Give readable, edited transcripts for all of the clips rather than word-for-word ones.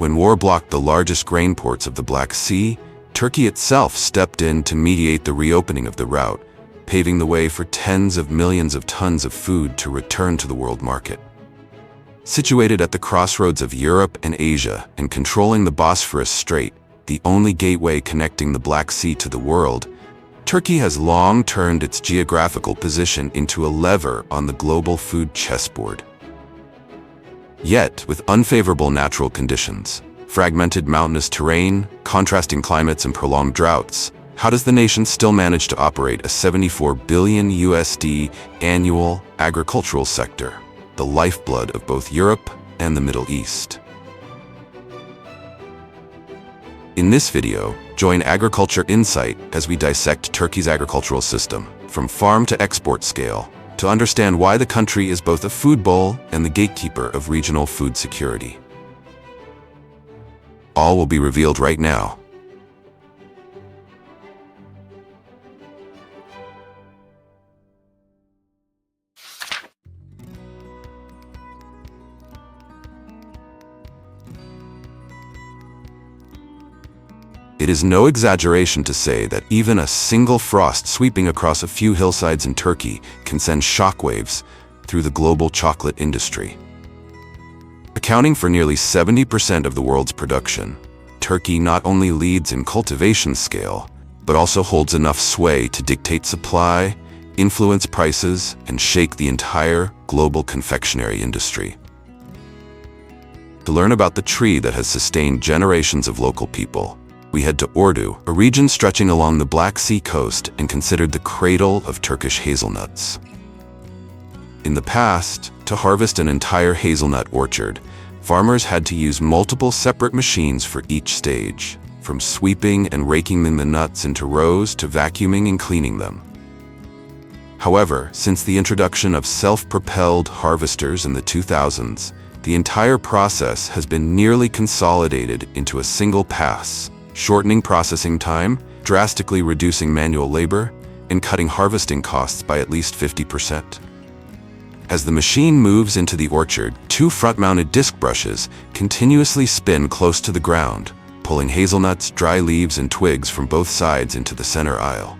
When war blocked the largest grain ports of the Black Sea, Turkey itself stepped in to mediate the reopening of the route, paving the way for tens of millions of tons of food to return to the world market. Situated at the crossroads of Europe and Asia and controlling the Bosphorus Strait, the only gateway connecting the Black Sea to the world, Turkey has long turned its geographical position into a lever on the global food chessboard. Yet, with unfavorable natural conditions, fragmented mountainous terrain, contrasting climates, and prolonged droughts, how does the nation still manage to operate a $74 billion annual agricultural sector, the lifeblood of both Europe and the Middle East? In this video, join Agriculture Insight as we dissect Turkey's agricultural system, from farm to export scale, to understand why the country is both a food bowl and the gatekeeper of regional food security. All will be revealed right now. It is no exaggeration to say that even a single frost sweeping across a few hillsides in Turkey can send shockwaves through the global chocolate industry. Accounting for nearly 70% of the world's production, Turkey not only leads in cultivation scale, but also holds enough sway to dictate supply, influence prices, and shake the entire global confectionery industry. To learn about the tree that has sustained generations of local people, we head to Ordu, a region stretching along the Black Sea coast and considered the cradle of Turkish hazelnuts. In the past, to harvest an entire hazelnut orchard, farmers had to use multiple separate machines for each stage, from sweeping and raking the nuts into rows to vacuuming and cleaning them. However, since the introduction of self-propelled harvesters in the 2000s, the entire process has been nearly consolidated into a single pass, shortening processing time, drastically reducing manual labor, and cutting harvesting costs by at least 50%. As the machine moves into the orchard, two front-mounted disc brushes continuously spin close to the ground, pulling hazelnuts, dry leaves, and twigs from both sides into the center aisle.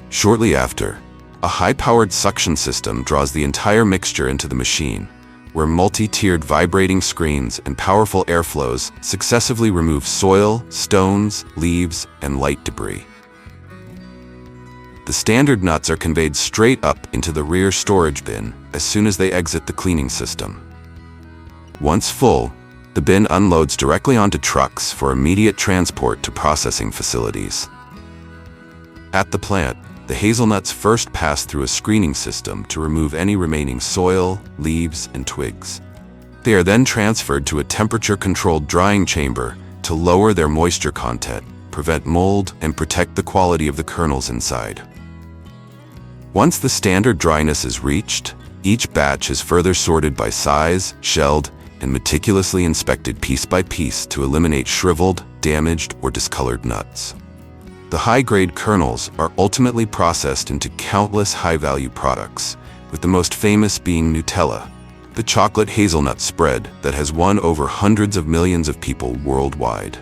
Shortly after, a high-powered suction system draws the entire mixture into the machine, where multi-tiered vibrating screens and powerful airflows successively remove soil, stones, leaves, and light debris. The standard nuts are conveyed straight up into the rear storage bin as soon as they exit the cleaning system. Once full, the bin unloads directly onto trucks for immediate transport to processing facilities. At the plant, the hazelnuts first pass through a screening system to remove any remaining soil, leaves, and twigs. They are then transferred to a temperature-controlled drying chamber to lower their moisture content, prevent mold, and protect the quality of the kernels inside. Once the standard dryness is reached, each batch is further sorted by size, shelled, and meticulously inspected piece by piece to eliminate shriveled, damaged, or discolored nuts. The high-grade kernels are ultimately processed into countless high-value products, with the most famous being Nutella, the chocolate hazelnut spread that has won over hundreds of millions of people worldwide.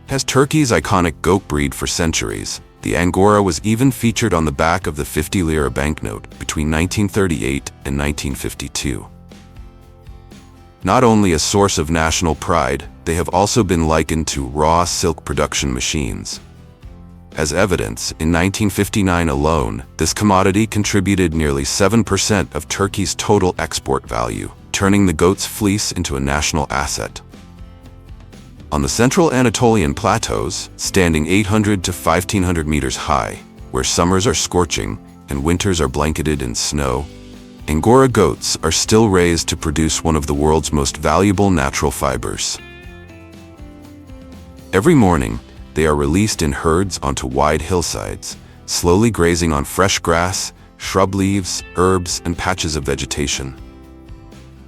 As Turkey's iconic goat breed for centuries, the Angora was even featured on the back of the 50 lira banknote between 1938 and 1952. Not only a source of national pride, they have also been likened to raw silk production machines. As evidence, in 1959 alone, this commodity contributed nearly 7% of Turkey's total export value, turning the goat's fleece into a national asset. On the central Anatolian plateaus, standing 800 to 1,500 meters high, where summers are scorching and winters are blanketed in snow, Angora goats are still raised to produce one of the world's most valuable natural fibers. Every morning, they are released in herds onto wide hillsides, slowly grazing on fresh grass, shrub leaves, herbs, and patches of vegetation.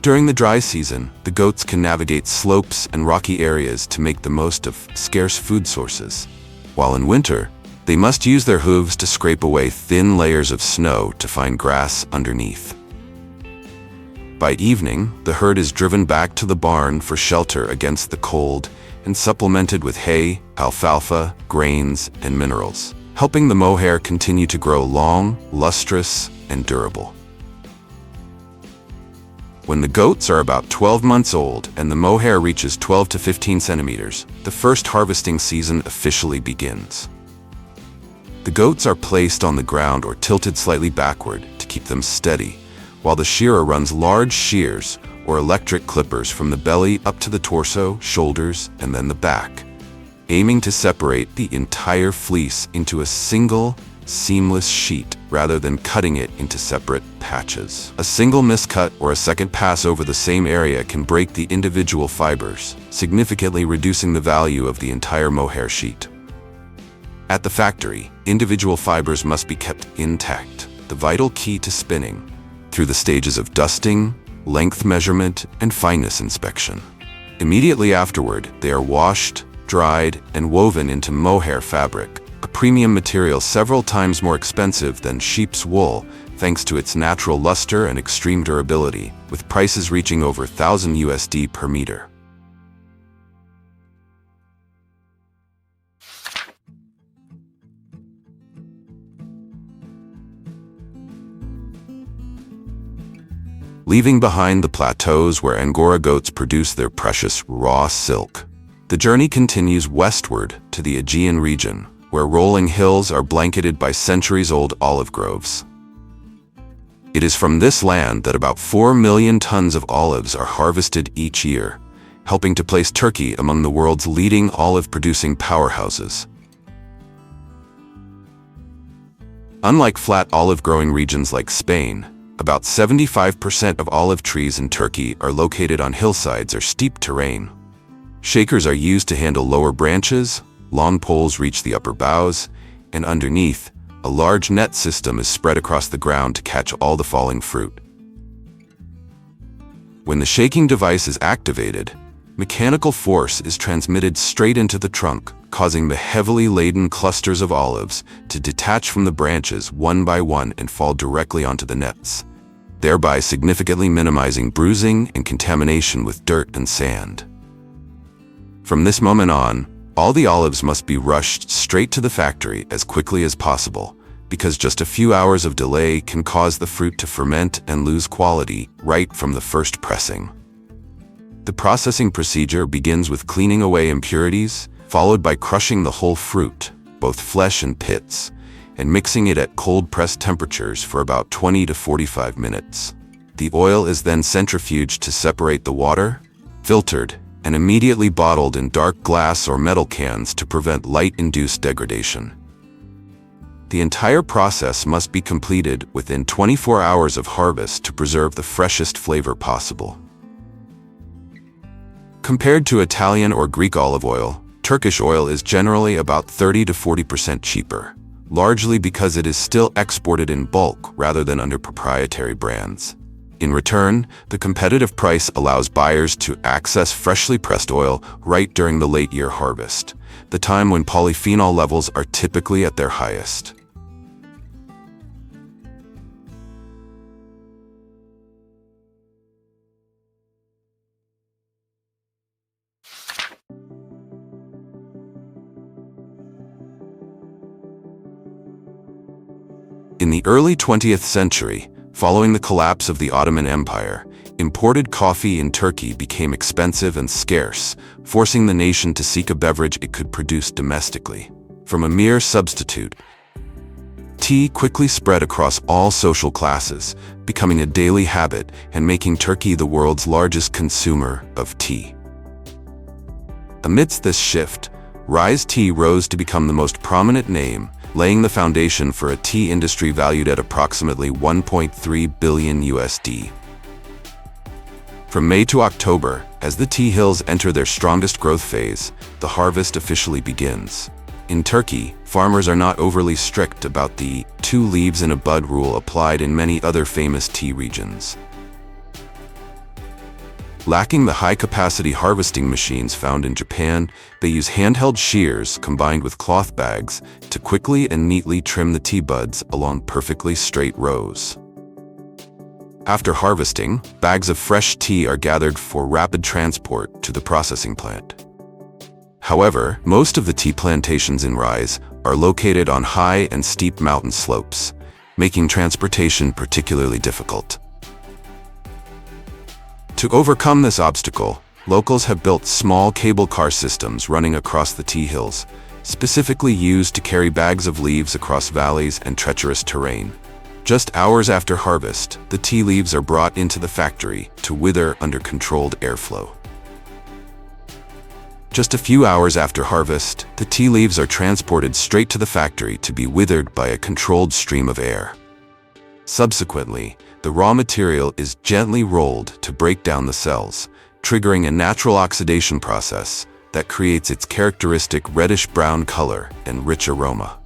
During the dry season, the goats can navigate slopes and rocky areas to make the most of scarce food sources. while in winter, they must use their hooves to scrape away thin layers of snow to find grass underneath. By evening, the herd is driven back to the barn for shelter against the cold and supplemented with hay, alfalfa, grains, and minerals, helping the mohair continue to grow long, lustrous, and durable. When the goats are about 12 months old and the mohair reaches 12 to 15 centimeters, the first harvesting season officially begins. The goats are placed on the ground or tilted slightly backward to keep them steady, while the shearer runs large shears or electric clippers from the belly up to the torso, shoulders, and then the back, aiming to separate the entire fleece into a single, seamless sheet rather than cutting it into separate patches. A single miscut or a second pass over the same area can break the individual fibers, significantly reducing the value of the entire mohair sheet. At the factory, individual fibers must be kept intact, the vital key to spinning, through the stages of dusting, length measurement, and fineness inspection. Immediately afterward, they are washed, dried, and woven into mohair fabric, a premium material several times more expensive than sheep's wool, thanks to its natural luster and extreme durability, with prices reaching over $1,000 per meter. Leaving behind the plateaus where Angora goats produce their precious raw silk, the journey continues westward to the Aegean region, where rolling hills are blanketed by centuries-old olive groves. It is from this land that about 4 million tons of olives are harvested each year, helping to place Turkey among the world's leading olive-producing powerhouses. Unlike flat olive-growing regions like Spain, about 75% of olive trees in Turkey are located on hillsides or steep terrain. Shakers are used to handle lower branches, long poles reach the upper boughs, and underneath, a large net system is spread across the ground to catch all the falling fruit. When the shaking device is activated, mechanical force is transmitted straight into the trunk, causing the heavily laden clusters of olives to detach from the branches one by one and fall directly onto the nets, thereby significantly minimizing bruising and contamination with dirt and sand. From this moment on, all the olives must be rushed straight to the factory as quickly as possible, because just a few hours of delay can cause the fruit to ferment and lose quality right from the first pressing. The processing procedure begins with cleaning away impurities, followed by crushing the whole fruit, both flesh and pits, and mixing it at cold press temperatures for about 20 to 45 minutes. The oil is then centrifuged to separate the water, filtered, and immediately bottled in dark glass or metal cans to prevent light-induced degradation. The entire process must be completed within 24 hours of harvest to preserve the freshest flavor possible. Compared to Italian or Greek olive oil, Turkish oil is generally about 30 to 40% cheaper, largely because it is still exported in bulk rather than under proprietary brands. In return, the competitive price allows buyers to access freshly pressed oil right during the late-year harvest, the time when polyphenol levels are typically at their highest. In the early 20th century, following the collapse of the Ottoman Empire, imported coffee in Turkey became expensive and scarce, forcing the nation to seek a beverage it could produce domestically. From a mere substitute, tea quickly spread across all social classes, becoming a daily habit and making Turkey the world's largest consumer of tea. Amidst this shift, Rize Tea rose to become the most prominent name, laying the foundation for a tea industry valued at approximately $1.3 billion. From May to October, as the tea hills enter their strongest growth phase, the harvest officially begins. In Turkey, farmers are not overly strict about the 2 leaves in a bud rule applied in many other famous tea regions. Lacking the high-capacity harvesting machines found in Japan, they use handheld shears combined with cloth bags to quickly and neatly trim the tea buds along perfectly straight rows. After harvesting, bags of fresh tea are gathered for rapid transport to the processing plant. However, most of the tea plantations in Rize are located on high and steep mountain slopes, making transportation particularly difficult. To overcome this obstacle, locals have built small cable car systems running across the tea hills, specifically used to carry bags of leaves across valleys and treacherous terrain. Just hours after harvest, the tea leaves are brought into the factory to wither under controlled airflow. Just a few hours after harvest, the tea leaves are transported straight to the factory to be withered by a controlled stream of air. Subsequently, the raw material is gently rolled to break down the cells, triggering a natural oxidation process that creates its characteristic reddish-brown color and rich aroma.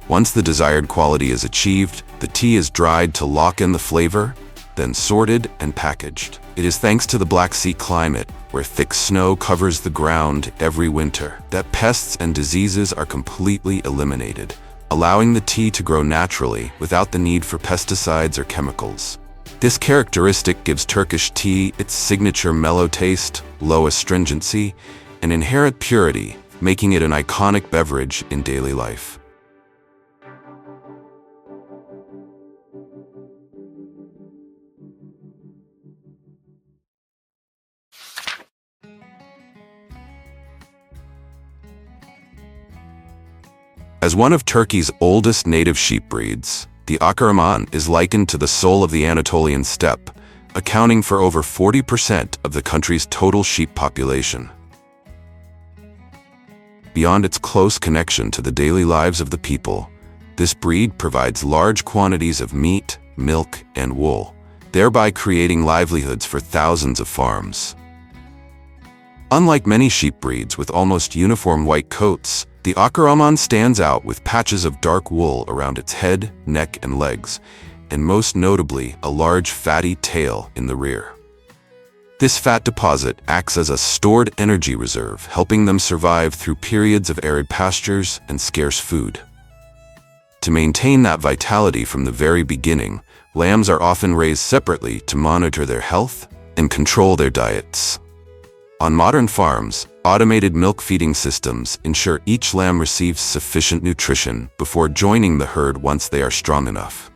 Once the desired quality is achieved, the tea is dried to lock in the flavor, then sorted and packaged. It is thanks to the Black Sea climate, where thick snow covers the ground every winter, that pests and diseases are completely eliminated, allowing the tea to grow naturally without the need for pesticides or chemicals. This characteristic gives Turkish tea its signature mellow taste, low astringency, and inherent purity, making it an iconic beverage in daily life. As one of Turkey's oldest native sheep breeds, the Akkaraman is likened to the soul of the Anatolian steppe, accounting for over 40% of the country's total sheep population. Beyond its close connection to the daily lives of the people, this breed provides large quantities of meat, milk, and wool, thereby creating livelihoods for thousands of farms. Unlike many sheep breeds with almost uniform white coats, the Akkaraman stands out with patches of dark wool around its head, neck, and legs, and most notably, a large fatty tail in the rear. This fat deposit acts as a stored energy reserve, helping them survive through periods of arid pastures and scarce food. To maintain that vitality from the very beginning, lambs are often raised separately to monitor their health and control their diets. On modern farms, automated milk feeding systems ensure each lamb receives sufficient nutrition before joining the herd once they are strong enough.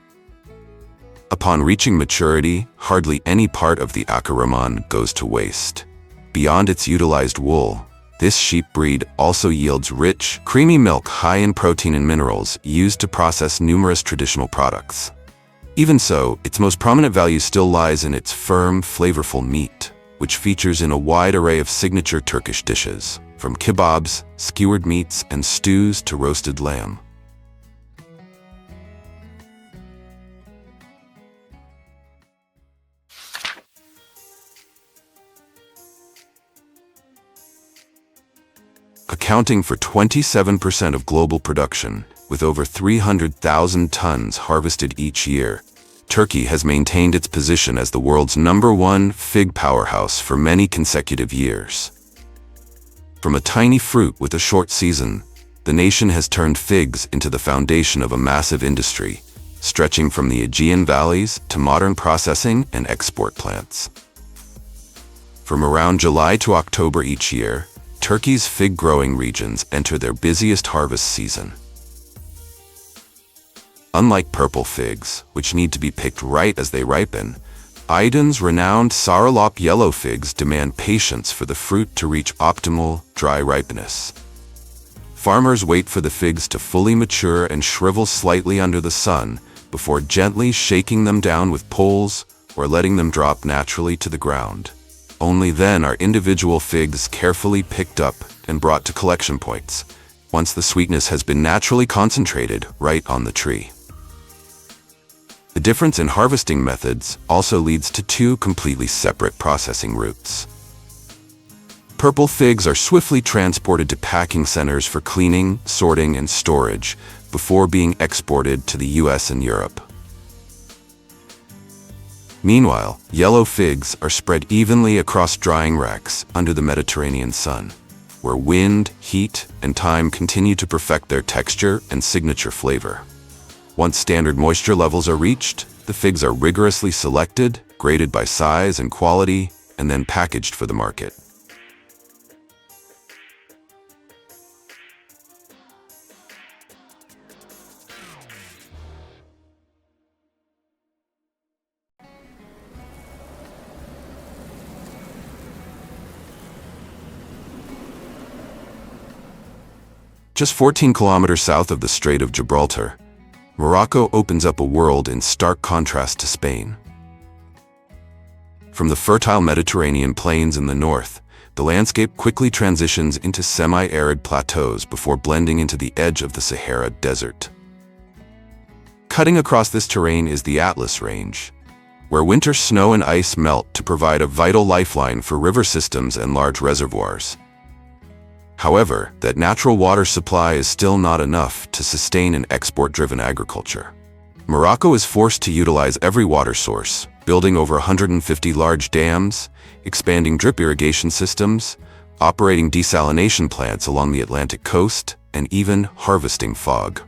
Upon reaching maturity, hardly any part of the Akkaraman goes to waste. Beyond its utilized wool, this sheep breed also yields rich, creamy milk high in protein and minerals used to process numerous traditional products. Even so, its most prominent value still lies in its firm, flavorful meat, which features in a wide array of signature Turkish dishes, from kebabs, skewered meats, and stews to roasted lamb. Accounting for 27% of global production, with over 300,000 tons harvested each year, Turkey has maintained its position as the world's #1 fig powerhouse for many consecutive years. From a tiny fruit with a short season, the nation has turned figs into the foundation of a massive industry, stretching from the Aegean valleys to modern processing and export plants. From around July to October each year, Turkey's fig-growing regions enter their busiest harvest season. Unlike purple figs, which need to be picked right as they ripen, Aydın's renowned Sarılop yellow figs demand patience for the fruit to reach optimal, dry ripeness. Farmers wait for the figs to fully mature and shrivel slightly under the sun before gently shaking them down with poles or letting them drop naturally to the ground. Only then are individual figs carefully picked up and brought to collection points, once the sweetness has been naturally concentrated right on the tree. The difference in harvesting methods also leads to two completely separate processing routes. Purple figs are swiftly transported to packing centers for cleaning, sorting, and storage before being exported to the US and Europe. Meanwhile, yellow figs are spread evenly across drying racks under the Mediterranean sun, where wind, heat, and time continue to perfect their texture and signature flavor. Once standard moisture levels are reached, the figs are rigorously selected, graded by size and quality, and then packaged for the market. Just 14 kilometers south of the Strait of Gibraltar, Morocco opens up a world in stark contrast to Spain. From the fertile Mediterranean plains in the north, the landscape quickly transitions into semi-arid plateaus before blending into the edge of the Sahara Desert. Cutting across this terrain is the Atlas Range, where winter snow and ice melt to provide a vital lifeline for river systems and large reservoirs. However, that natural water supply is still not enough to sustain an export-driven agriculture. Morocco is forced to utilize every water source, building over 150 large dams, expanding drip irrigation systems, operating desalination plants along the Atlantic coast, and even harvesting fog.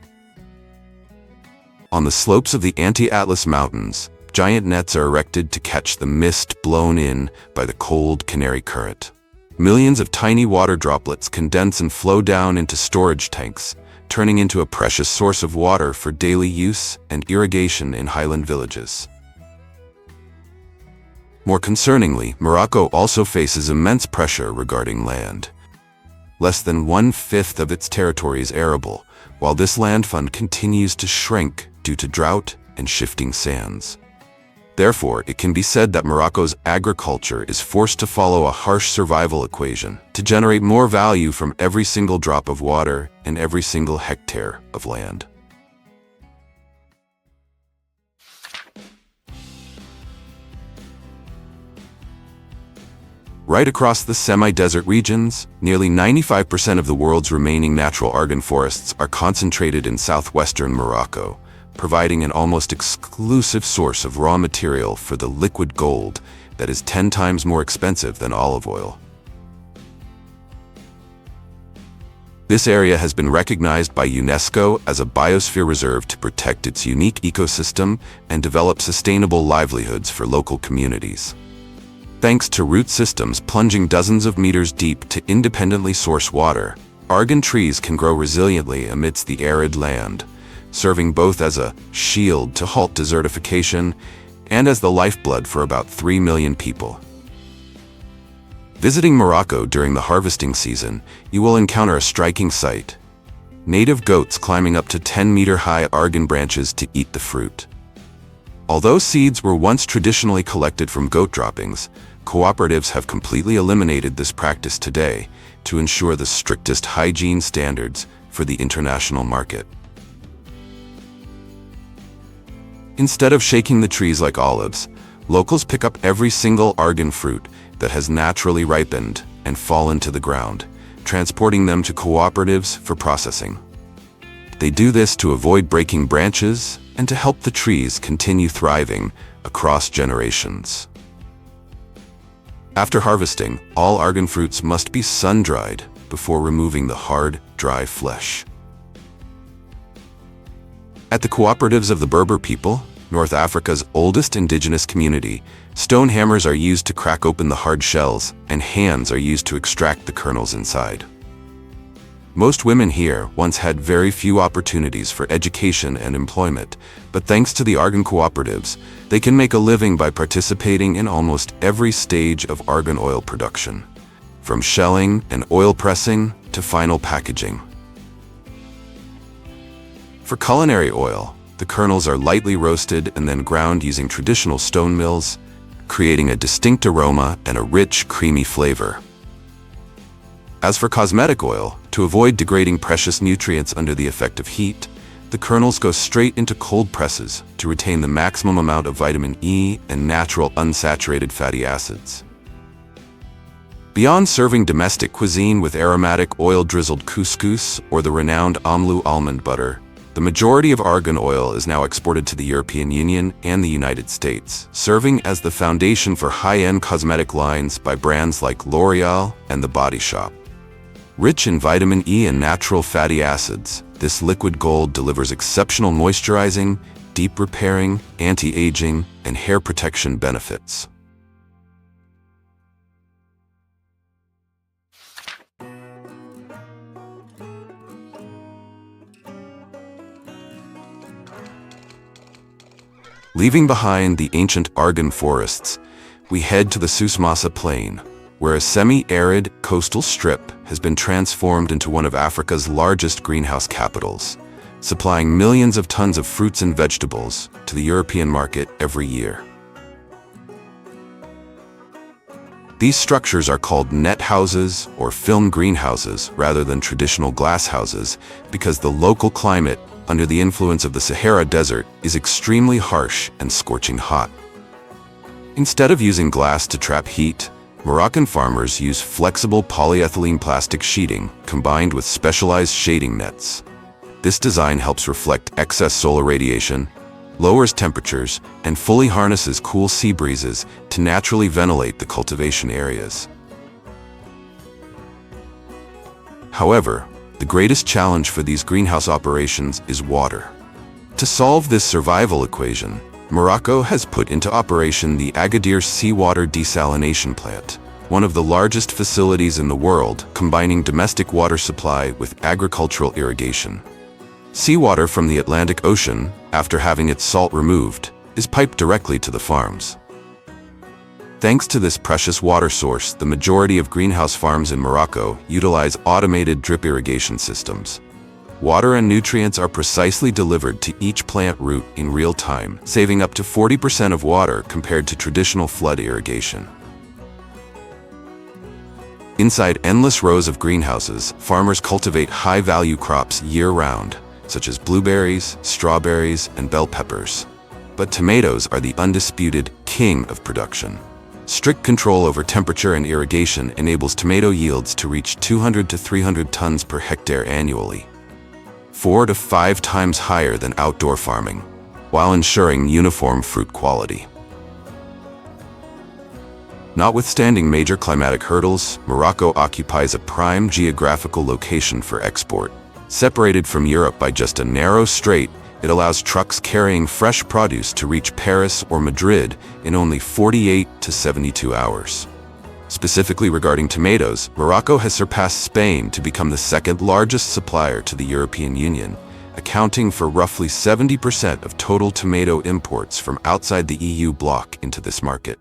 On the slopes of the Anti-Atlas Mountains, giant nets are erected to catch the mist blown in by the cold Canary Current. Millions of tiny water droplets condense and flow down into storage tanks, turning into a precious source of water for daily use and irrigation in highland villages. More concerningly, Morocco also faces immense pressure regarding land. Less than 1/5 of its territory is arable, while this land fund continues to shrink due to drought and shifting sands. Therefore, it can be said that Morocco's agriculture is forced to follow a harsh survival equation to generate more value from every single drop of water and every single hectare of land. Right across the semi-desert regions, nearly 95% of the world's remaining natural argan forests are concentrated in southwestern Morocco, providing an almost exclusive source of raw material for the liquid gold that is 10 times more expensive than olive oil. This area has been recognized by UNESCO as a biosphere reserve to protect its unique ecosystem and develop sustainable livelihoods for local communities. Thanks to root systems plunging dozens of meters deep to independently source water, argan trees can grow resiliently amidst the arid land, serving both as a shield to halt desertification and as the lifeblood for about 3 million people. Visiting Morocco during the harvesting season, you will encounter a striking sight: native goats climbing up to 10-meter-high argan branches to eat the fruit. Although seeds were once traditionally collected from goat droppings, cooperatives have completely eliminated this practice today to ensure the strictest hygiene standards for the international market. Instead of shaking the trees like olives, locals pick up every single argan fruit that has naturally ripened and fallen to the ground, transporting them to cooperatives for processing. They do this to avoid breaking branches and to help the trees continue thriving across generations. After harvesting, all argan fruits must be sun-dried before removing the hard, dry flesh. At the cooperatives of the Berber people, North Africa's oldest indigenous community, stone hammers are used to crack open the hard shells, and hands are used to extract the kernels inside. Most women here once had very few opportunities for education and employment, but thanks to the argan cooperatives, they can make a living by participating in almost every stage of argan oil production, from shelling and oil pressing to final packaging. For culinary oil, the kernels are lightly roasted and then ground using traditional stone mills, creating a distinct aroma and a rich, creamy flavor. As for cosmetic oil, to avoid degrading precious nutrients under the effect of heat, the kernels go straight into cold presses to retain the maximum amount of vitamin E and natural unsaturated fatty acids. Beyond serving domestic cuisine with aromatic oil-drizzled couscous or the renowned amlou almond butter, The majority of argan oil is now exported to the European Union and the United States, serving as the foundation for high-end cosmetic lines by brands like L'Oreal and The Body Shop. Rich in vitamin E and natural fatty acids, this liquid gold delivers exceptional moisturizing, deep repairing, anti-aging, and hair protection benefits. Leaving behind the ancient argan forests, we head to the Souss-Massa Plain, where a semi-arid coastal strip has been transformed into one of Africa's largest greenhouse capitals, supplying millions of tons of fruits and vegetables to the European market every year. These structures are called net houses or film greenhouses rather than traditional glass houses because the local climate under the influence of the Sahara Desert is extremely harsh and scorching hot. Instead of using glass to trap heat, Moroccan farmers use flexible polyethylene plastic sheeting combined with specialized shading nets. This design helps reflect excess solar radiation, lowers temperatures, and fully harnesses cool sea breezes to naturally ventilate the cultivation areas. However, the greatest challenge for these greenhouse operations is water. To solve this survival equation, Morocco has put into operation the Agadir seawater desalination plant, one of the largest facilities in the world combining domestic water supply with agricultural irrigation. Seawater from the Atlantic Ocean, after having its salt removed, is piped directly to the farms. Thanks to this precious water source, the majority of greenhouse farms in Morocco utilize automated drip irrigation systems. Water and nutrients are precisely delivered to each plant root in real time, saving up to 40% of water compared to traditional flood irrigation. Inside endless rows of greenhouses, farmers cultivate high-value crops year-round, such as blueberries, strawberries, and bell peppers. But tomatoes are the undisputed king of production. Strict control over temperature and irrigation enables tomato yields to reach 200 to 300 tons per hectare annually, 4 to 5 times higher than outdoor farming, while ensuring uniform fruit quality. Notwithstanding major climatic hurdles, Morocco occupies a prime geographical location for export. Separated from Europe by just a narrow strait, it allows trucks carrying fresh produce to reach Paris or Madrid in only 48 to 72 hours. Specifically regarding tomatoes, Morocco has surpassed Spain to become the second largest supplier to the European Union, accounting for roughly 70% of total tomato imports from outside the EU bloc into this market.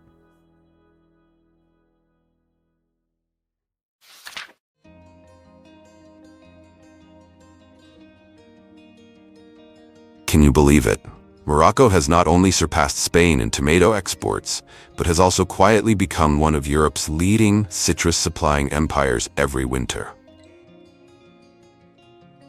Can you believe it? Morocco has not only surpassed Spain in tomato exports, but has also quietly become one of Europe's leading citrus-supplying empires every winter.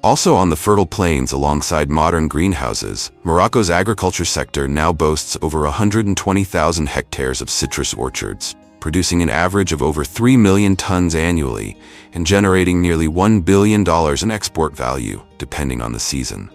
Also on the fertile plains alongside modern greenhouses, Morocco's agriculture sector now boasts over 120,000 hectares of citrus orchards, producing an average of over 3 million tons annually and generating nearly $1 billion in export value, depending on the season.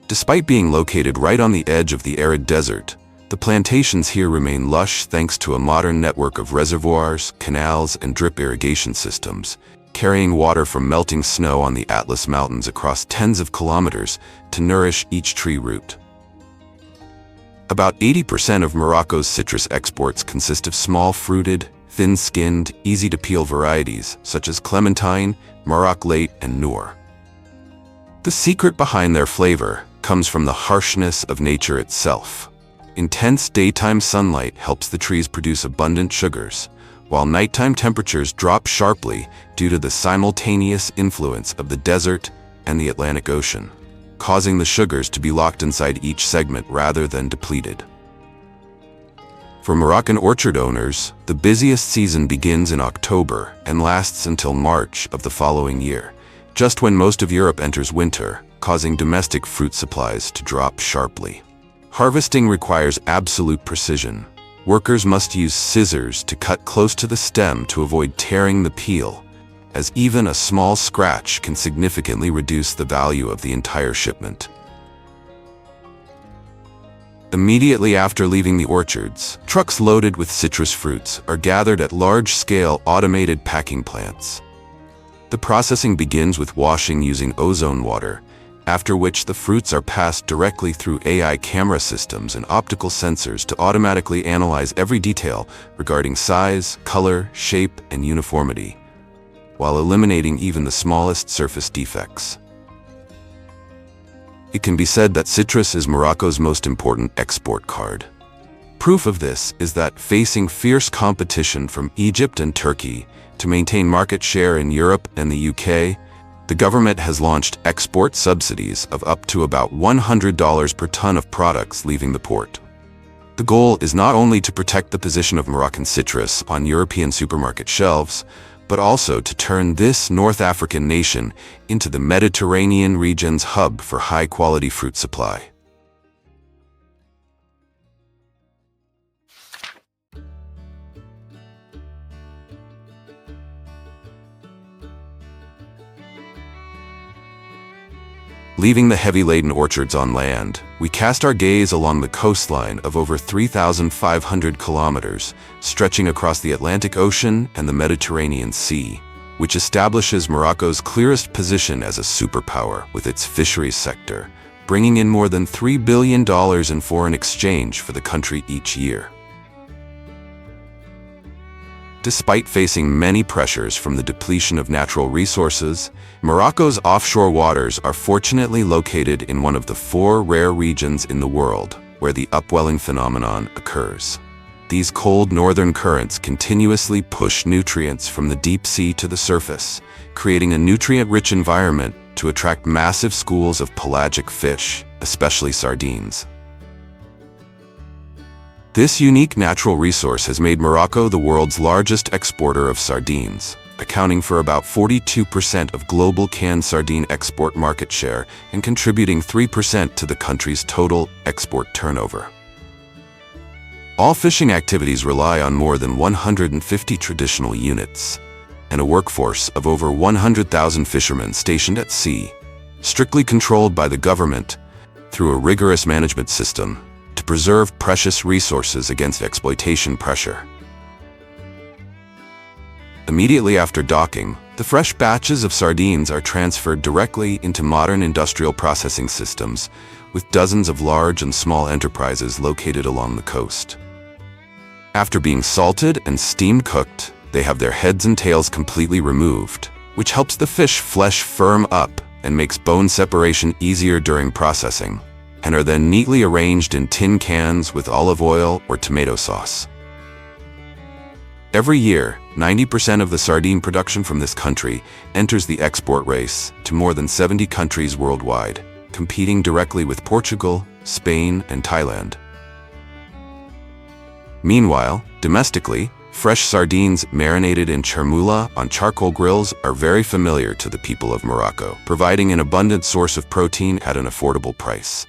Despite being located right on the edge of the arid desert, the plantations here remain lush thanks to a modern network of reservoirs, canals, and drip irrigation systems, carrying water from melting snow on the Atlas Mountains across tens of kilometers to nourish each tree root. About 80% of Morocco's citrus exports consist of small-fruited, thin-skinned, easy-to-peel varieties such as Clementine, Maroc Late, and Noor. The secret behind their flavor comes from the harshness of nature itself. Intense daytime sunlight helps the trees produce abundant sugars, while nighttime temperatures drop sharply due to the simultaneous influence of the desert and the Atlantic Ocean, causing the sugars to be locked inside each segment rather than depleted. For Moroccan orchard owners, the busiest season begins in October and lasts until March of the following year, just when most of Europe enters winter, causing domestic fruit supplies to drop sharply. Harvesting requires absolute precision. Workers must use scissors to cut close to the stem to avoid tearing the peel, as even a small scratch can significantly reduce the value of the entire shipment. Immediately after leaving the orchards, trucks loaded with citrus fruits are gathered at large-scale automated packing plants. The processing begins with washing using ozone water, after which the fruits are passed directly through AI camera systems and optical sensors to automatically analyze every detail regarding size, color, shape, and uniformity, while eliminating even the smallest surface defects. It can be said that citrus is Morocco's most important export card. Proof of this is that, facing fierce competition from Egypt and Turkey to maintain market share in Europe and the UK, the government has launched export subsidies of up to about $100 per ton of products leaving the port. The goal is not only to protect the position of Moroccan citrus on European supermarket shelves, but also to turn this North African nation into the Mediterranean region's hub for high-quality fruit supply. Leaving the heavy-laden orchards on land, we cast our gaze along the coastline of over 3,500 kilometers, stretching across the Atlantic Ocean and the Mediterranean Sea, which establishes Morocco's clearest position as a superpower with its fisheries sector, bringing in more than $3 billion in foreign exchange for the country each year. Despite facing many pressures from the depletion of natural resources, Morocco's offshore waters are fortunately located in one of the 4 rare regions in the world where the upwelling phenomenon occurs. These cold northern currents continuously push nutrients from the deep sea to the surface, creating a nutrient-rich environment to attract massive schools of pelagic fish, especially sardines. This unique natural resource has made Morocco the world's largest exporter of sardines, accounting for about 42% of global canned sardine export market share and contributing 3% to the country's total export turnover. All fishing activities rely on more than 150 traditional units and a workforce of over 100,000 fishermen stationed at sea, strictly controlled by the government through a rigorous management system to preserve precious resources against exploitation pressure. Immediately after docking, the fresh batches of sardines are transferred directly into modern industrial processing systems, with dozens of large and small enterprises located along the coast. After being salted and steamed cooked, they have their heads and tails completely removed, which helps the fish flesh firm up and makes bone separation easier during processing, and are then neatly arranged in tin cans with olive oil or tomato sauce. Every year, 90% of the sardine production from this country enters the export race to more than 70 countries worldwide, competing directly with Portugal, Spain, and Thailand. Meanwhile, domestically, fresh sardines marinated in chermoula on charcoal grills are very familiar to the people of Morocco, providing an abundant source of protein at an affordable price.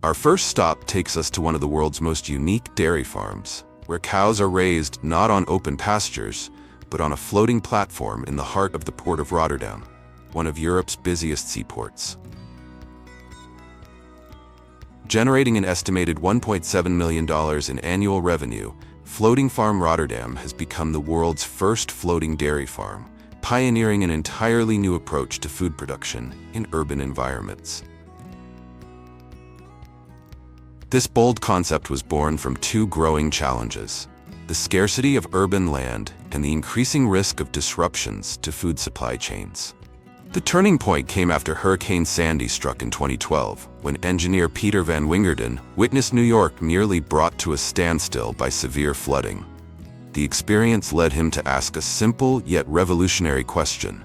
Our first stop takes us to one of the world's most unique dairy farms, where cows are raised not on open pastures, but on a floating platform in the heart of the port of Rotterdam, one of Europe's busiest seaports. Generating an estimated $1.7 million in annual revenue, Floating Farm Rotterdam has become the world's first floating dairy farm, pioneering an entirely new approach to food production in urban environments. This bold concept was born from 2 growing challenges: the scarcity of urban land and the increasing risk of disruptions to food supply chains. The turning point came after Hurricane Sandy struck in 2012, when engineer Peter Van Wingerden witnessed New York nearly brought to a standstill by severe flooding. The experience led him to ask a simple yet revolutionary question: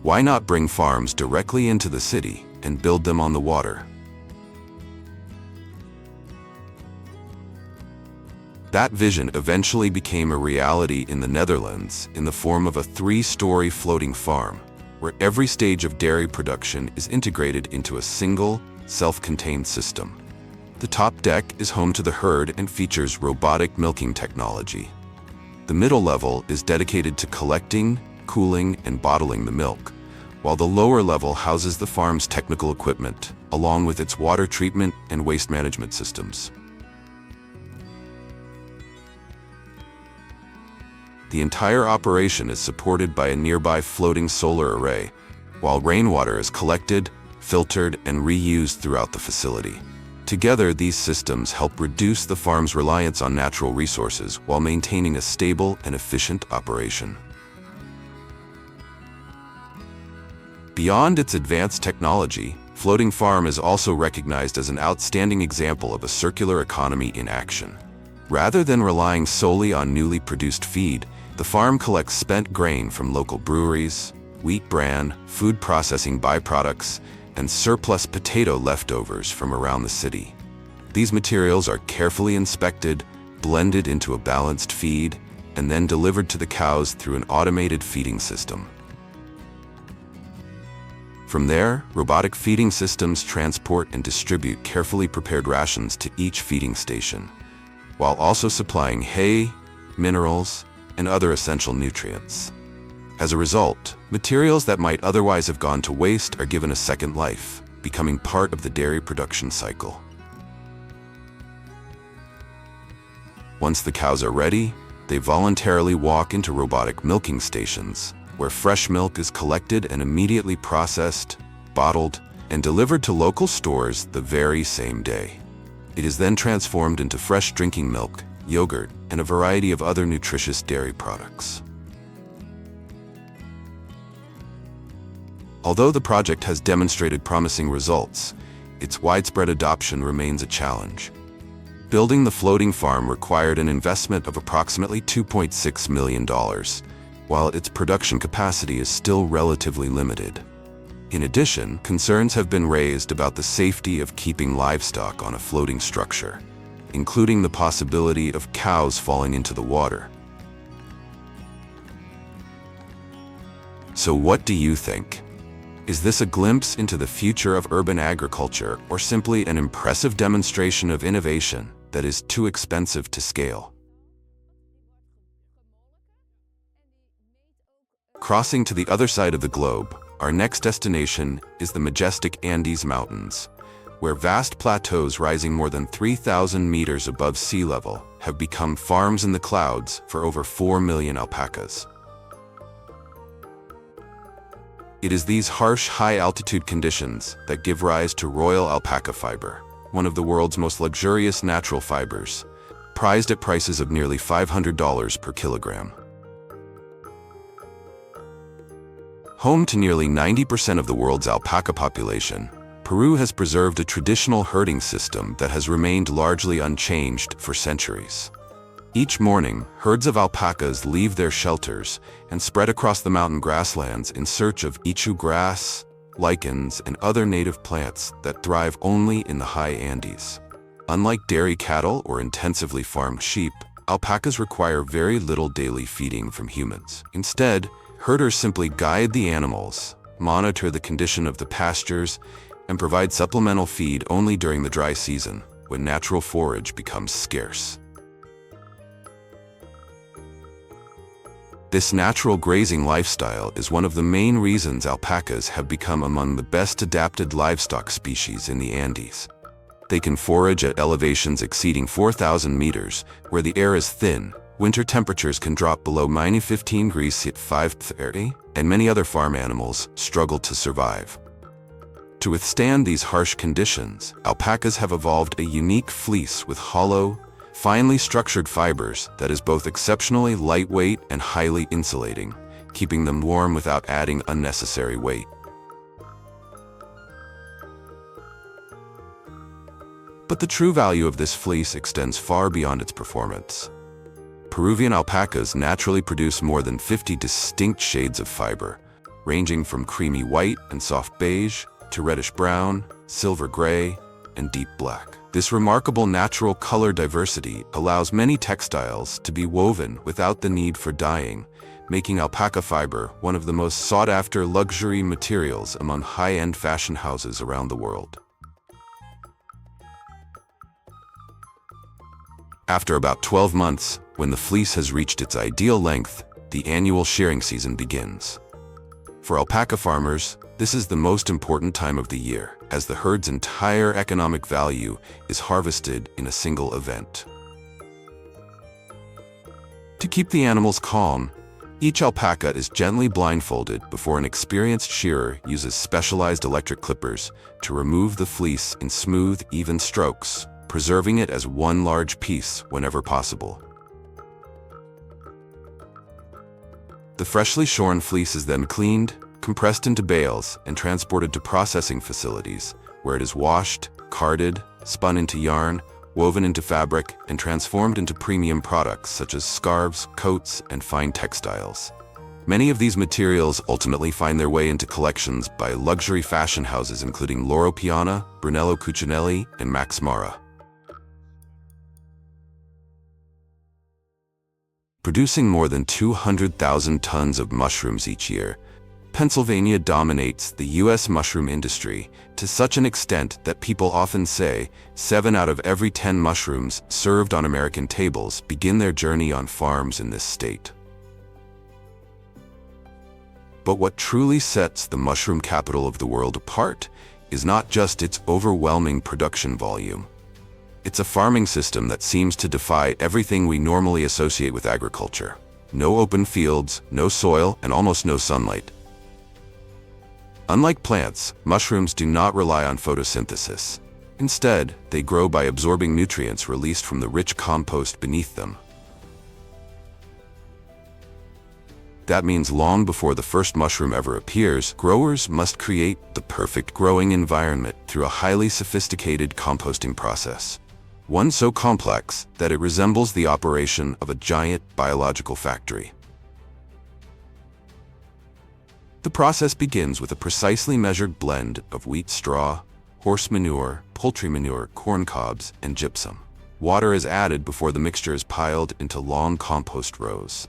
why not bring farms directly into the city and build them on the water? That vision eventually became a reality in the Netherlands in the form of a 3-story floating farm, where every stage of dairy production is integrated into a single, self-contained system. The top deck is home to the herd and features robotic milking technology. The middle level is dedicated to collecting, cooling, and bottling the milk, while the lower level houses the farm's technical equipment, along with its water treatment and waste management systems. The entire operation is supported by a nearby floating solar array, while rainwater is collected, filtered, and reused throughout the facility. Together, these systems help reduce the farm's reliance on natural resources while maintaining a stable and efficient operation. Beyond its advanced technology, Floating Farm is also recognized as an outstanding example of a circular economy in action. Rather than relying solely on newly produced feed, the farm collects spent grain from local breweries, wheat bran, food processing byproducts, and surplus potato leftovers from around the city. These materials are carefully inspected, blended into a balanced feed, and then delivered to the cows through an automated feeding system. From there, robotic feeding systems transport and distribute carefully prepared rations to each feeding station, while also supplying hay, minerals, and other essential nutrients. As a result, materials that might otherwise have gone to waste are given a second life, becoming part of the dairy production cycle. Once the cows are ready, they voluntarily walk into robotic milking stations, where fresh milk is collected and immediately processed, bottled, and delivered to local stores the very same day. It is then transformed into fresh drinking milk, yogurt, and a variety of other nutritious dairy products. Although the project has demonstrated promising results, its widespread adoption remains a challenge. Building the floating farm required an investment of approximately $2.6 million, while its production capacity is still relatively limited. In addition, concerns have been raised about the safety of keeping livestock on a floating structure, including the possibility of cows falling into the water. So what do you think? Is this a glimpse into the future of urban agriculture, or simply an impressive demonstration of innovation that is too expensive to scale? Crossing to the other side of the globe, our next destination is the majestic Andes Mountains, where vast plateaus rising more than 3,000 meters above sea level have become farms in the clouds for over 4 million alpacas. It is these harsh, high-altitude conditions that give rise to royal alpaca fiber, one of the world's most luxurious natural fibers, prized at prices of nearly $500 per kilogram. Home to nearly 90% of the world's alpaca population, Peru has preserved a traditional herding system that has remained largely unchanged for centuries. Each morning, herds of alpacas leave their shelters and spread across the mountain grasslands in search of ichu grass, lichens, and other native plants that thrive only in the high Andes. Unlike dairy cattle or intensively farmed sheep, alpacas require very little daily feeding from humans. Instead, herders simply guide the animals, monitor the condition of the pastures, and provide supplemental feed only during the dry season, when natural forage becomes scarce. This natural grazing lifestyle is one of the main reasons alpacas have become among the best adapted livestock species in the Andes. They can forage at elevations exceeding 4,000 meters, where the air is thin, winter temperatures can drop below -15 degrees at 5:30, and many other farm animals struggle to survive. To withstand these harsh conditions, alpacas have evolved a unique fleece with hollow, finely structured fibers that is both exceptionally lightweight and highly insulating, keeping them warm without adding unnecessary weight. But the true value of this fleece extends far beyond its performance. Peruvian alpacas naturally produce more than 50 distinct shades of fiber, ranging from creamy white and soft beige to reddish brown, silver gray, and deep black. This remarkable natural color diversity allows many textiles to be woven without the need for dyeing, making alpaca fiber one of the most sought-after luxury materials among high-end fashion houses around the world. After about 12 months, when the fleece has reached its ideal length, the annual shearing season begins. For alpaca farmers, this is the most important time of the year, as the herd's entire economic value is harvested in a single event. To keep the animals calm, each alpaca is gently blindfolded before an experienced shearer uses specialized electric clippers to remove the fleece in smooth, even strokes, preserving it as one large piece whenever possible. The freshly shorn fleece is then cleaned, compressed into bales, and transported to processing facilities, where it is washed, carded, spun into yarn, woven into fabric, and transformed into premium products such as scarves, coats, and fine textiles. Many of these materials ultimately find their way into collections by luxury fashion houses including Loro Piana, Brunello Cucinelli, and Max Mara. Producing more than 200,000 tons of mushrooms each year, Pennsylvania dominates the U.S. mushroom industry to such an extent that people often say 7 out of every 10 mushrooms served on American tables begin their journey on farms in this state. But what truly sets the mushroom capital of the world apart is not just its overwhelming production volume. It's a farming system that seems to defy everything we normally associate with agriculture. No open fields, no soil, and almost no sunlight. Unlike plants, mushrooms do not rely on photosynthesis. Instead, they grow by absorbing nutrients released from the rich compost beneath them. That means long before the first mushroom ever appears, growers must create the perfect growing environment through a highly sophisticated composting process. One so complex that it resembles the operation of a giant biological factory. The process begins with a precisely measured blend of wheat straw, horse manure, poultry manure, corn cobs, and gypsum. Water is added before the mixture is piled into long compost rows.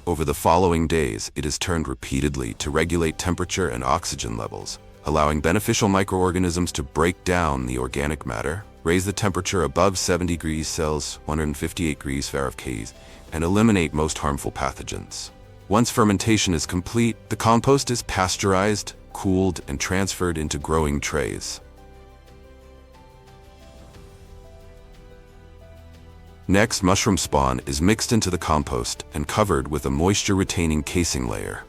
Over the following days, it is turned repeatedly to regulate temperature and oxygen levels, allowing beneficial microorganisms to break down the organic matter, raise the temperature above 70 degrees Celsius, 158 degrees Fahrenheit, and eliminate most harmful pathogens. Once fermentation is complete, the compost is pasteurized, cooled, and transferred into growing trays. Next, mushroom spawn is mixed into the compost and covered with a moisture-retaining casing layer.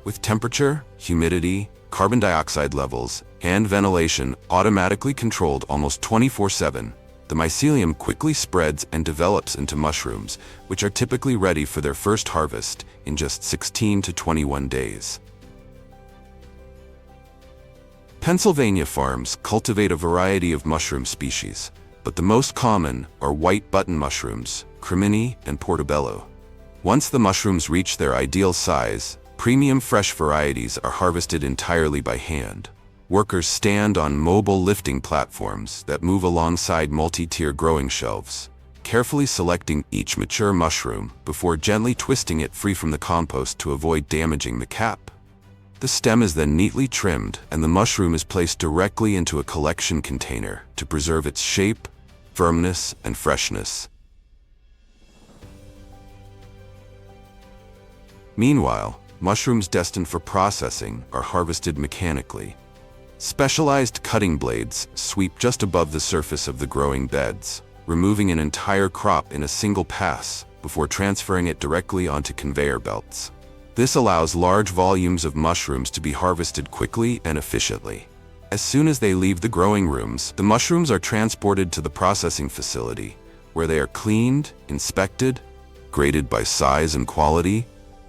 With temperature, humidity, carbon dioxide levels, and ventilation automatically controlled almost 24/7, the mycelium quickly spreads and develops into mushrooms, which are typically ready for their first harvest in just 16 to 21 days. Pennsylvania farms cultivate a variety of mushroom species, but the most common are white button mushrooms, cremini, and portobello. Once the mushrooms reach their ideal size, premium fresh varieties are harvested entirely by hand. Workers stand on mobile lifting platforms that move alongside multi-tier growing shelves, carefully selecting each mature mushroom before gently twisting it free from the compost to avoid damaging the cap. The stem is then neatly trimmed, and the mushroom is placed directly into a collection container to preserve its shape, firmness, and freshness. Meanwhile, mushrooms destined for processing are harvested mechanically. Specialized cutting blades sweep just above the surface of the growing beds, removing an entire crop in a single pass before transferring it directly onto conveyor belts. This allows large volumes of mushrooms to be harvested quickly and efficiently. As soon as they leave the growing rooms, the mushrooms are transported to the processing facility, where they are cleaned, inspected, graded by size and quality,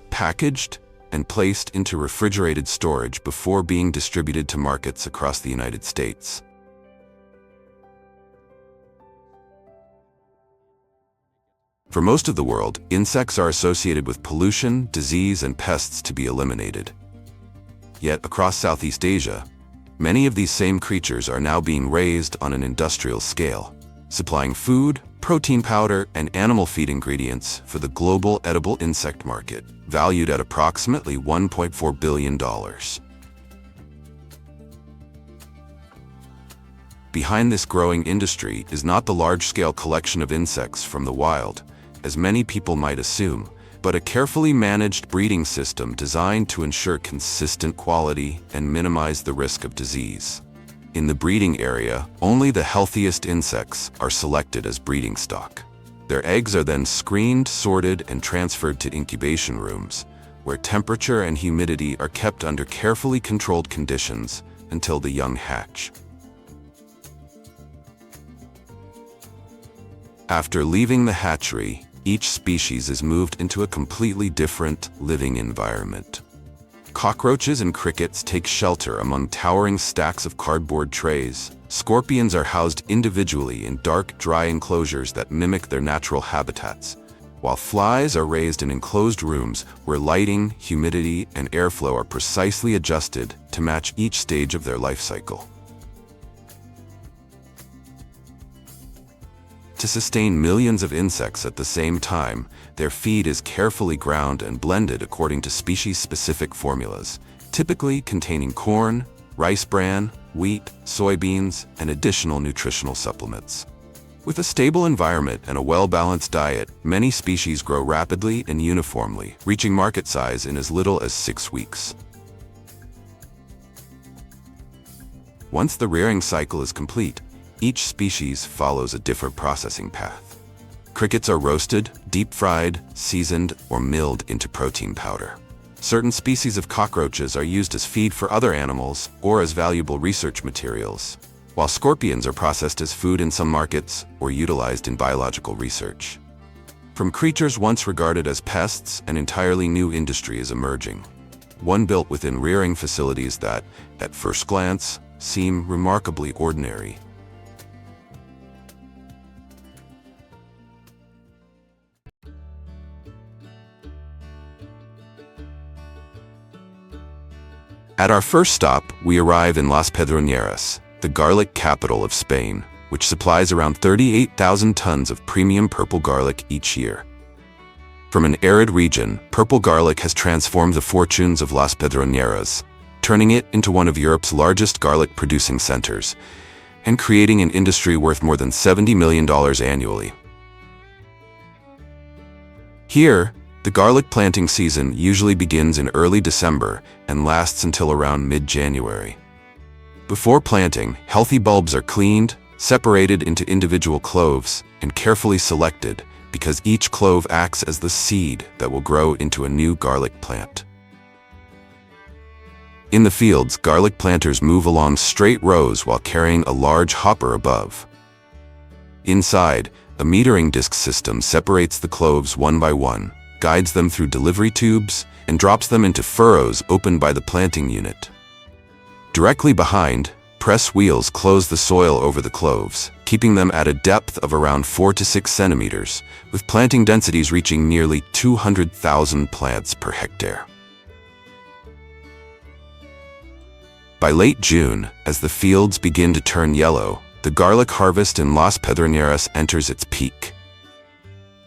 packaged, and placed into refrigerated storage before being distributed to markets across the United States. For most of the world, insects are associated with pollution, disease, and pests to be eliminated. Yet, across Southeast Asia, many of these same creatures are now being raised on an industrial scale, supplying food, protein powder, and animal feed ingredients for the global edible insect market, valued at approximately $1.4 billion. Behind this growing industry is not the large-scale collection of insects from the wild, as many people might assume, but a carefully managed breeding system designed to ensure consistent quality and minimize the risk of disease. In the breeding area, only the healthiest insects are selected as breeding stock. Their eggs are then screened, sorted, and transferred to incubation rooms, where temperature and humidity are kept under carefully controlled conditions until the young hatch. After leaving the hatchery, each species is moved into a completely different living environment. Cockroaches and crickets take shelter among towering stacks of cardboard trays. Scorpions are housed individually in dark, dry enclosures that mimic their natural habitats, while flies are raised in enclosed rooms where lighting, humidity, and airflow are precisely adjusted to match each stage of their life cycle. To sustain millions of insects at the same time, their feed is carefully ground and blended according to species-specific formulas, typically containing corn, rice bran, wheat, soybeans, and additional nutritional supplements. With a stable environment and a well-balanced diet, many species grow rapidly and uniformly, reaching market size in as little as 6 weeks. Once the rearing cycle is complete, each species follows a different processing path. Crickets are roasted, deep-fried, seasoned, or milled into protein powder. Certain species of cockroaches are used as feed for other animals or as valuable research materials, while scorpions are processed as food in some markets or utilized in biological research. From creatures once regarded as pests, an entirely new industry is emerging, one built within rearing facilities that, at first glance, seem remarkably ordinary. At our first stop, we arrive in Las Pedroñeras, the garlic capital of Spain, which supplies around 38,000 tons of premium purple garlic each year. From an arid region, purple garlic has transformed the fortunes of Las Pedroñeras, turning it into one of Europe's largest garlic-producing centers, and creating an industry worth more than $70 million annually. Here, the garlic planting season usually begins in early December and lasts until around mid-January. Before planting, healthy bulbs are cleaned, separated into individual cloves, and carefully selected because each clove acts as the seed that will grow into a new garlic plant. In the fields, garlic planters move along straight rows while carrying a large hopper above. Inside, a metering disc system separates the cloves one by one, guides them through delivery tubes, and drops them into furrows opened by the planting unit. Directly behind, press wheels close the soil over the cloves, keeping them at a depth of around 4 to 6 centimeters, with planting densities reaching nearly 200,000 plants per hectare. By late June, as the fields begin to turn yellow, the garlic harvest in Las Pedroñeras enters its peak.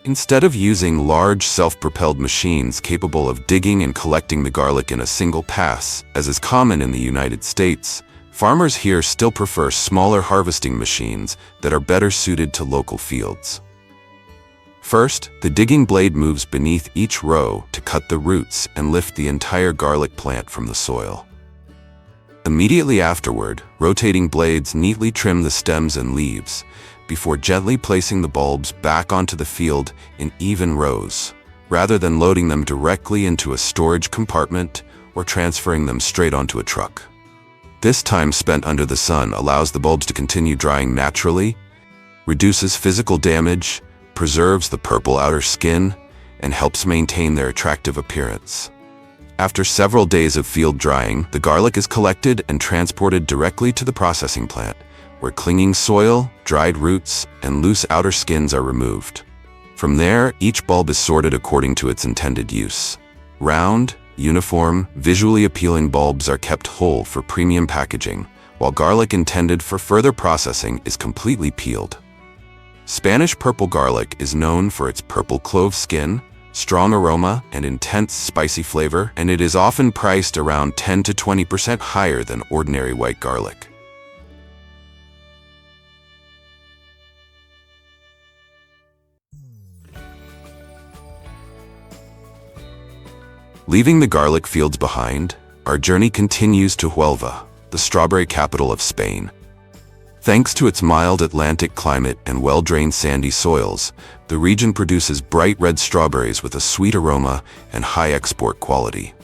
Instead of using large self-propelled machines capable of digging and collecting the garlic in a single pass, as is common in the United States, farmers here still prefer smaller harvesting machines that are better suited to local fields. First, the digging blade moves beneath each row to cut the roots and lift the entire garlic plant from the soil. Immediately afterward, rotating blades neatly trim the stems and leaves, before gently placing the bulbs back onto the field in even rows, rather than loading them directly into a storage compartment or transferring them straight onto a truck. This time spent under the sun allows the bulbs to continue drying naturally, reduces physical damage, preserves the purple outer skin, and helps maintain their attractive appearance. After several days of field drying, the garlic is collected and transported directly to the processing plant, where clinging soil, dried roots, and loose outer skins are removed. From there, each bulb is sorted according to its intended use. Round, uniform, visually appealing bulbs are kept whole for premium packaging, while garlic intended for further processing is completely peeled. Spanish purple garlic is known for its purple clove skin, strong aroma, and intense spicy flavor, and it is often priced around 10 to 20% higher than ordinary white garlic. Leaving the garlic fields behind, our journey continues to Huelva, the strawberry capital of Spain. Thanks to its mild Atlantic climate and well-drained sandy soils, the region produces bright red strawberries with a sweet aroma and high export quality.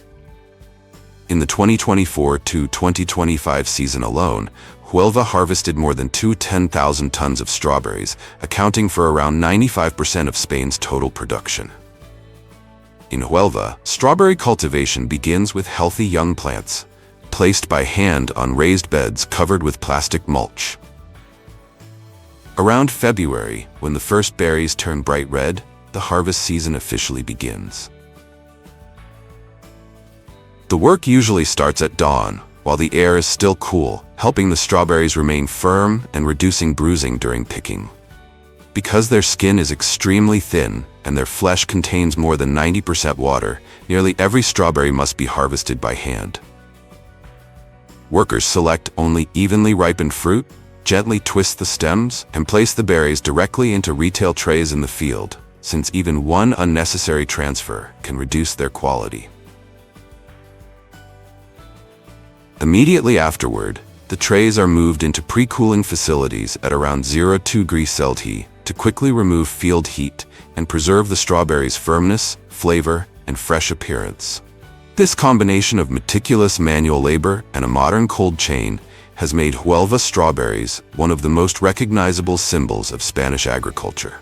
In the 2024 to 2025 season alone, Huelva harvested more than 10,000 tons of strawberries, accounting for around 95% of Spain's total production. In Huelva, strawberry cultivation begins with healthy young plants, placed by hand on raised beds covered with plastic mulch. Around February, when the first berries turn bright red, the harvest season officially begins. The work usually starts at dawn, while the air is still cool, helping the strawberries remain firm and reducing bruising during picking. Because their skin is extremely thin and their flesh contains more than 90% water, nearly every strawberry must be harvested by hand. Workers select only evenly ripened fruit, gently twist the stems, and place the berries directly into retail trays in the field, since even one unnecessary transfer can reduce their quality. Immediately afterward, the trays are moved into pre-cooling facilities at around 0°C to quickly remove field heat and preserve the strawberries' firmness, flavor, and fresh appearance. This combination of meticulous manual labor and a modern cold chain has made Huelva strawberries one of the most recognizable symbols of Spanish agriculture.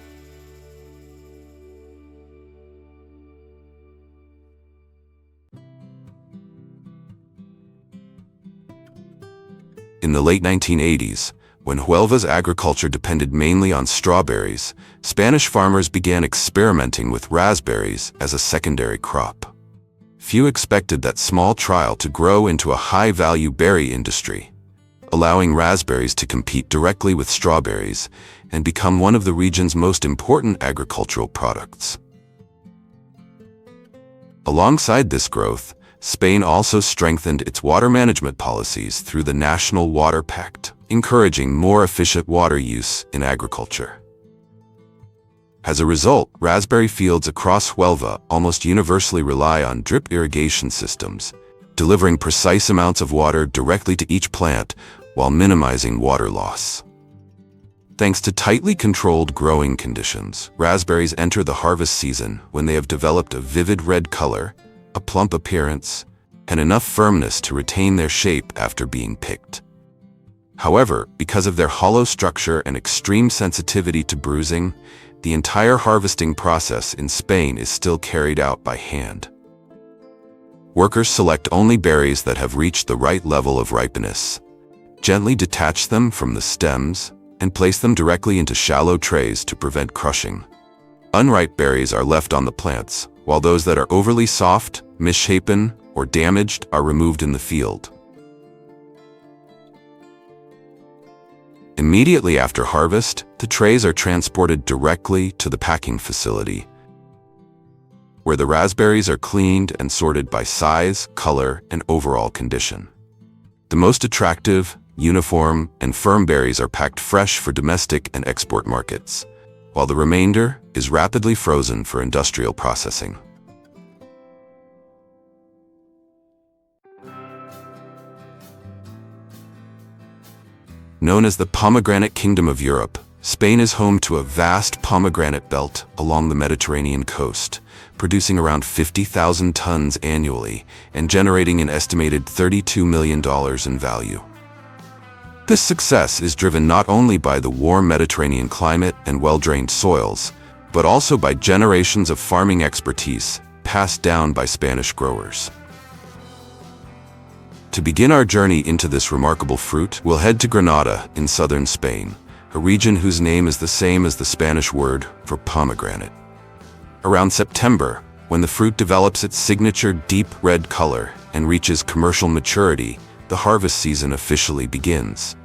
In the late 1980s, when Huelva's agriculture depended mainly on strawberries, Spanish farmers began experimenting with raspberries as a secondary crop. Few expected that small trial to grow into a high-value berry industry, allowing raspberries to compete directly with strawberries and become one of the region's most important agricultural products. Alongside this growth, Spain also strengthened its water management policies through the National Water Pact, encouraging more efficient water use in agriculture. As a result, raspberry fields across Huelva almost universally rely on drip irrigation systems, delivering precise amounts of water directly to each plant while minimizing water loss. Thanks to tightly controlled growing conditions, raspberries enter the harvest season when they have developed a vivid red color, a plump appearance, and enough firmness to retain their shape after being picked. However, because of their hollow structure and extreme sensitivity to bruising, the entire harvesting process in Spain is still carried out by hand. Workers select only berries that have reached the right level of ripeness, gently detach them from the stems, and place them directly into shallow trays to prevent crushing. Unripe berries are left on the plants, while those that are overly soft, misshapen, or damaged are removed in the field. Immediately after harvest, the trays are transported directly to the packing facility, where the raspberries are cleaned and sorted by size, color, and overall condition. The most attractive, uniform, and firm berries are packed fresh for domestic and export markets, while the remainder is rapidly frozen for industrial processing. Known as the pomegranate kingdom of Europe, Spain is home to a vast pomegranate belt along the Mediterranean coast, producing around 50,000 tons annually and generating an estimated $32 million in value. This success is driven not only by the warm Mediterranean climate and well-drained soils, but also by generations of farming expertise passed down by Spanish growers. To begin our journey into this remarkable fruit, we'll head to Granada in southern Spain, a region whose name is the same as the Spanish word for pomegranate. Around September, when the fruit develops its signature deep red color and reaches commercial maturity, the harvest season officially begins.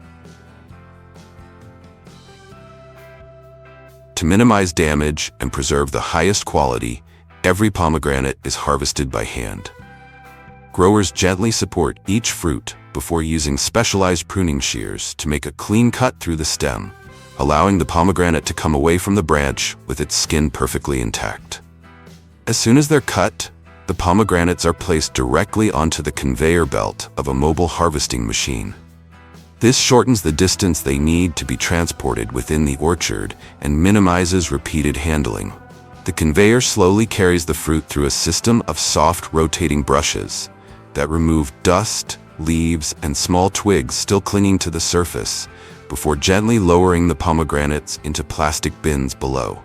To minimize damage and preserve the highest quality, every pomegranate is harvested by hand. Growers gently support each fruit before using specialized pruning shears to make a clean cut through the stem, allowing the pomegranate to come away from the branch with its skin perfectly intact. As soon as they're cut, The pomegranates are placed directly onto the conveyor belt of a mobile harvesting machine. This shortens the distance they need to be transported within the orchard and minimizes repeated handling. The conveyor slowly carries the fruit through a system of soft rotating brushes that remove dust, leaves, and small twigs still clinging to the surface before gently lowering the pomegranates into plastic bins below.